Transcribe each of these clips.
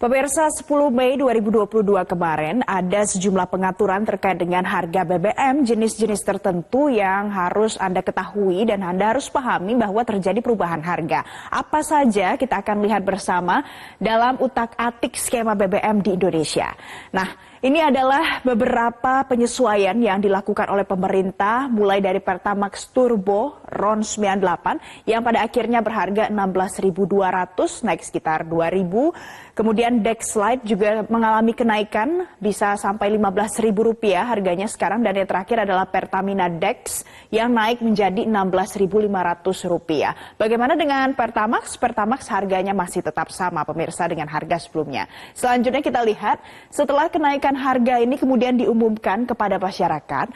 Pemirsa, 10 Mei 2022 kemarin ada sejumlah pengaturan terkait dengan harga BBM jenis-jenis tertentu yang harus Anda ketahui dan Anda harus pahami bahwa terjadi perubahan harga. Apa saja kita akan lihat bersama dalam utak-atik skema BBM di Indonesia. Nah, ini adalah beberapa penyesuaian yang dilakukan oleh pemerintah mulai dari Pertamax Turbo RON 98 yang pada akhirnya berharga 16.200 naik sekitar 2.000. Kemudian Dexlite juga mengalami kenaikan bisa sampai Rp15.000 harganya sekarang, dan yang terakhir adalah Pertamina Dex yang naik menjadi Rp16.500. Bagaimana dengan Pertamax? Pertamax harganya masih tetap sama pemirsa dengan harga sebelumnya. Selanjutnya kita lihat setelah kenaikan harga ini kemudian diumumkan kepada masyarakat.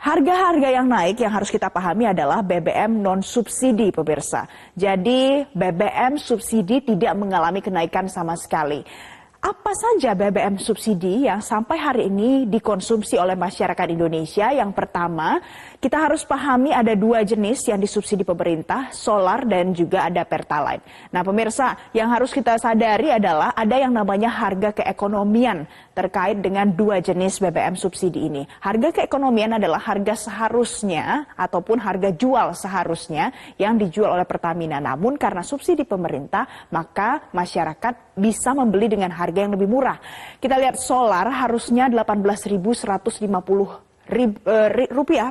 Harga-harga yang naik yang harus kita pahami adalah BBM non-subsidi pemirsa. Jadi BBM subsidi tidak mengalami kenaikan sama sekali. Apa saja BBM subsidi yang sampai hari ini dikonsumsi oleh masyarakat Indonesia? Yang pertama, kita harus pahami ada dua jenis yang disubsidi pemerintah, solar dan juga ada Pertalite. Nah pemirsa, yang harus kita sadari adalah ada yang namanya harga keekonomian terkait dengan dua jenis BBM subsidi ini. Harga keekonomian adalah harga seharusnya ataupun harga jual seharusnya yang dijual oleh Pertamina. Namun karena subsidi pemerintah, maka masyarakat bisa membeli dengan harga yang lebih murah. Kita lihat solar harusnya Rp18.150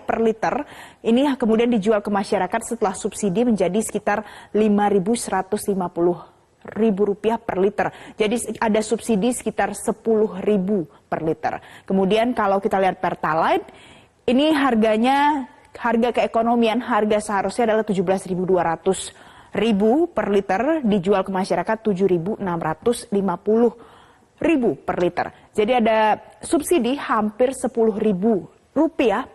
per liter. Ini kemudian dijual ke masyarakat setelah subsidi menjadi sekitar Rp5.150 per liter. Jadi ada subsidi sekitar Rp10.000 per liter. Kemudian kalau kita lihat Pertalite, ini harganya, harga keekonomian, harga seharusnya adalah Rp17.200 per liter, dijual ke masyarakat Rp7.650 per liter. Jadi ada subsidi hampir Rp10.000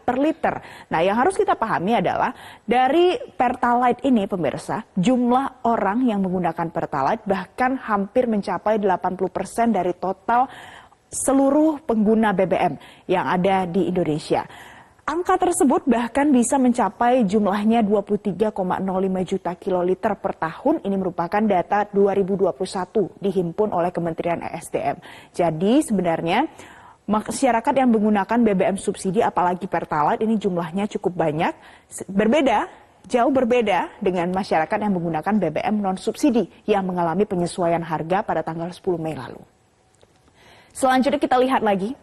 per liter. Nah, yang harus kita pahami adalah dari Pertalite ini pemirsa, jumlah orang yang menggunakan Pertalite bahkan hampir mencapai 80% dari total seluruh pengguna BBM yang ada di Indonesia. Angka tersebut bahkan bisa mencapai jumlahnya 23,05 juta kiloliter per tahun. Ini merupakan data 2021 dihimpun oleh Kementerian ESDM. Jadi sebenarnya masyarakat yang menggunakan BBM subsidi apalagi Pertalite ini jumlahnya cukup banyak. Jauh berbeda dengan masyarakat yang menggunakan BBM non subsidi yang mengalami penyesuaian harga pada tanggal 10 Mei lalu. Selanjutnya kita lihat lagi.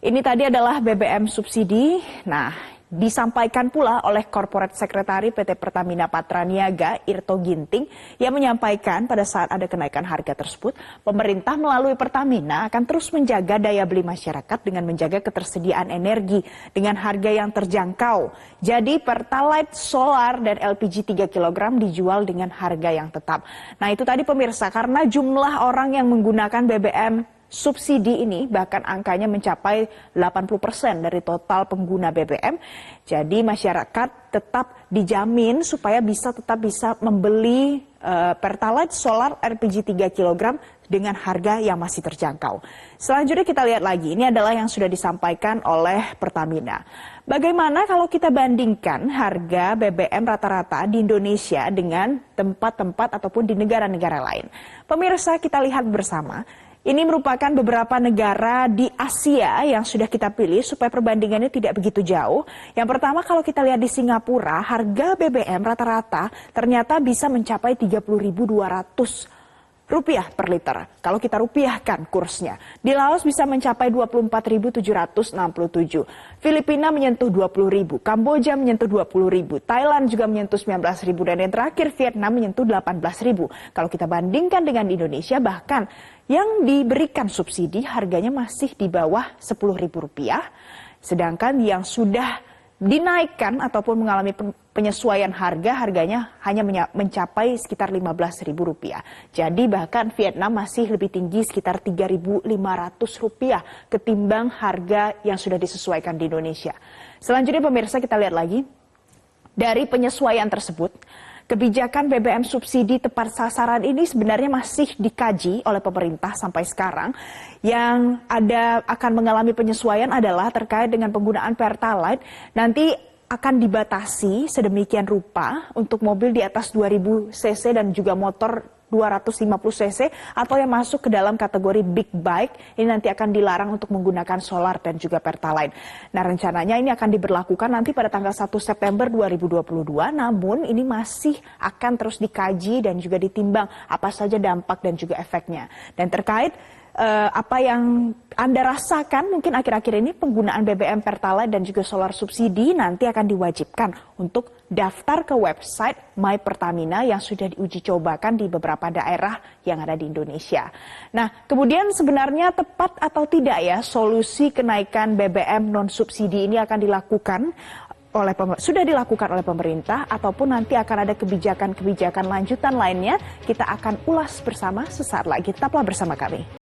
Ini tadi adalah BBM subsidi. Nah, disampaikan pula oleh Corporate Secretary PT Pertamina Patraniaga, Irto Ginting, yang menyampaikan pada saat ada kenaikan harga tersebut, pemerintah melalui Pertamina akan terus menjaga daya beli masyarakat dengan menjaga ketersediaan energi dengan harga yang terjangkau. Jadi Pertalite, solar, dan LPG 3 kg dijual dengan harga yang tetap. Nah itu tadi pemirsa, karena jumlah orang yang menggunakan BBM subsidi ini bahkan angkanya mencapai 80% dari total pengguna BBM. Jadi masyarakat tetap dijamin supaya tetap bisa membeli Pertalite, solar, LPG 3 kg dengan harga yang masih terjangkau. Selanjutnya kita lihat lagi, ini adalah yang sudah disampaikan oleh Pertamina. Bagaimana kalau kita bandingkan harga BBM rata-rata di Indonesia dengan tempat-tempat ataupun di negara-negara lain? Pemirsa, kita lihat bersama. Ini merupakan beberapa negara di Asia yang sudah kita pilih supaya perbandingannya tidak begitu jauh. Yang pertama kalau kita lihat di Singapura, harga BBM rata-rata ternyata bisa mencapai Rp30.200 per liter. Kalau kita rupiahkan kursnya. Di Laos bisa mencapai Rp24.767. Filipina menyentuh Rp20.000. Kamboja menyentuh Rp20.000. Thailand juga menyentuh Rp19.000. Dan yang terakhir Vietnam menyentuh Rp18.000. Kalau kita bandingkan dengan Indonesia, bahkan yang diberikan subsidi harganya masih di bawah Rp10.000. Sedangkan yang sudah dinaikkan ataupun mengalami penyesuaian harganya hanya mencapai sekitar Rp15.000. Jadi bahkan Vietnam masih lebih tinggi sekitar Rp3.500 ketimbang harga yang sudah disesuaikan di Indonesia. Selanjutnya pemirsa, kita lihat lagi dari penyesuaian tersebut. Kebijakan BBM subsidi tepat sasaran ini sebenarnya masih dikaji oleh pemerintah sampai sekarang. Yang akan mengalami penyesuaian adalah terkait dengan penggunaan Pertalite. Nanti akan dibatasi sedemikian rupa untuk mobil di atas 2000 cc dan juga motor 250 cc atau yang masuk ke dalam kategori big bike ini nanti akan dilarang untuk menggunakan solar dan juga pertalite. Nah, rencananya ini akan diberlakukan nanti pada tanggal 1 September 2022, namun ini masih akan terus dikaji dan juga ditimbang apa saja dampak dan juga efeknya. Dan terkait apa yang Anda rasakan mungkin akhir-akhir ini penggunaan BBM Pertalite dan juga solar subsidi nanti akan diwajibkan untuk daftar ke website My Pertamina yang sudah diuji cobakan di beberapa daerah yang ada di Indonesia. Nah, kemudian sebenarnya tepat atau tidak ya solusi kenaikan BBM non subsidi ini akan dilakukan sudah dilakukan oleh pemerintah ataupun nanti akan ada kebijakan-kebijakan lanjutan lainnya, kita akan ulas bersama sesaat lagi. Tetaplah bersama kami.